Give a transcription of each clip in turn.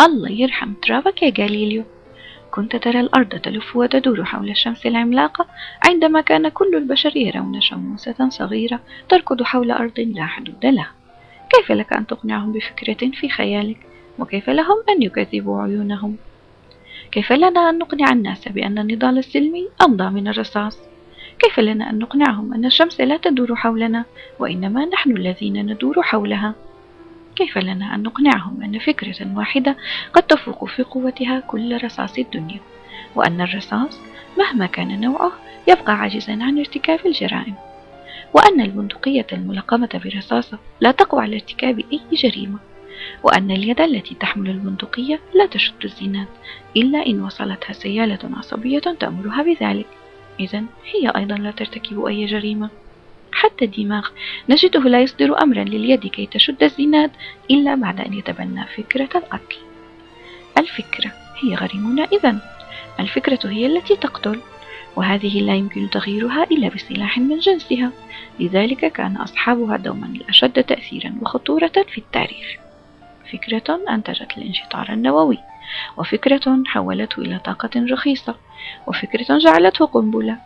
الله يرحم ترابك يا غاليليو، كنت ترى الأرض تلف وتدور حول الشمس العملاقة عندما كان كل البشر يرون شموسة صغيرة تركض حول أرض لا حدود لها. كيف لك أن تقنعهم بفكرة في خيالك؟ وكيف لهم أن يكذبوا عيونهم؟ كيف لنا أن نقنع الناس بأن النضال السلمي أمضى من الرصاص؟ كيف لنا أن نقنعهم أن الشمس لا تدور حولنا وإنما نحن الذين ندور حولها؟ كيف لنا أن نقنعهم أن فكرة واحدة قد تفوق في قوتها كل رصاص الدنيا، وأن الرصاص مهما كان نوعه يبقى عاجزا عن ارتكاب الجرائم، وأن البندقية الملقمة برصاصة لا تقوى على ارتكاب أي جريمة، وأن اليد التي تحمل البندقية لا تشد الزناد إلا إن وصلتها سيالة عصبية تأمرها بذلك، إذن هي أيضا لا ترتكب أي جريمة. حتى الدماغ نجده لا يصدر أمرا لليد كي تشد الزناد إلا بعد أن يتبنى فكرة القتل. الفكرة هي غريمنا إذن، الفكرة هي التي تقتل، وهذه لا يمكن تغييرها إلا بسلاح من جنسها، لذلك كان أصحابها دوما الأشد تأثيرا وخطورة في التاريخ. فكرة أنتجت الانشطار النووي، وفكرة حولته إلى طاقة رخيصة، وفكرة جعلته قنبلة،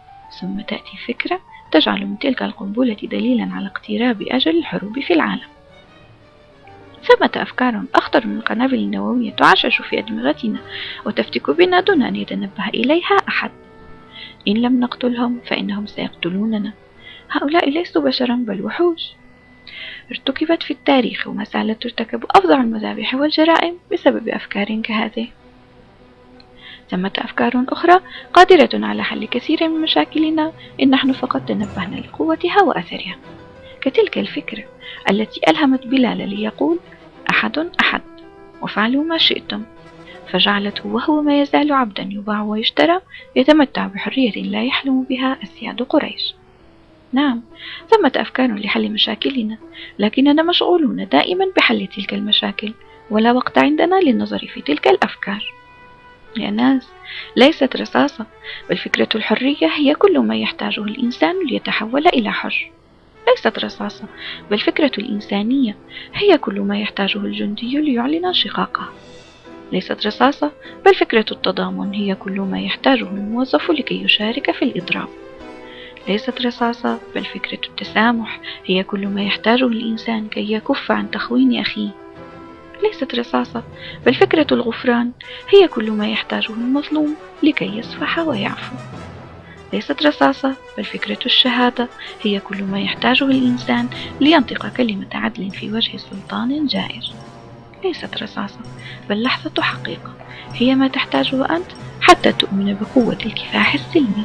ثم تأتي فكرة تجعل من تلك القنبلة دليلا على اقتراب أجل الحروب في العالم. ثمة أفكار أخطر من القنابل النووية تعشش في أدمغتنا وتفتك بنا دون أن يتنبه إليها أحد. إن لم نقتلهم فإنهم سيقتلوننا. هؤلاء ليسوا بشرا بل وحوش. ارتكبت في التاريخ وما زالت ترتكب أفظع المذابح والجرائم بسبب أفكار كهذه. ثمة أفكار أخرى قادرة على حل كثير من مشاكلنا إن نحن فقط تنبهنا لقوتها وأثرها، كتلك الفكرة التي ألهمت بلال ليقول أحد أحد وفعلوا ما شئتم، فجعلته وهو ما يزال عبدا يباع ويشترى يتمتع بحرية لا يحلم بها أسياد قريش. نعم، ثمة أفكار لحل مشاكلنا، لكننا مشغولون دائما بحل تلك المشاكل ولا وقت عندنا للنظر في تلك الأفكار. يا ناس، ليست رصاصة، بل فكرة الحرية هي كل ما يحتاجه الإنسان ليتحول إلى حر. ليست رصاصة، بل فكرة الإنسانية هي كل ما يحتاجه الجندي ليعلن شقاقه. ليست رصاصة، بل فكرة التضامن هي كل ما يحتاجه الموظف لكي يشارك في الإضراب. ليست رصاصة، بل فكرة التسامح هي كل ما يحتاجه الإنسان كي يكف عن تخوين أخيه. ليست رصاصة، بل فكرة الغفران هي كل ما يحتاجه المظلوم لكي يصفح ويعفو. ليست رصاصة، بل فكرة الشهادة هي كل ما يحتاجه الإنسان لينطق كلمة عدل في وجه سلطان جائر. ليست رصاصة، بل لحظة حقيقة هي ما تحتاجه أنت حتى تؤمن بقوة الكفاح السلمي.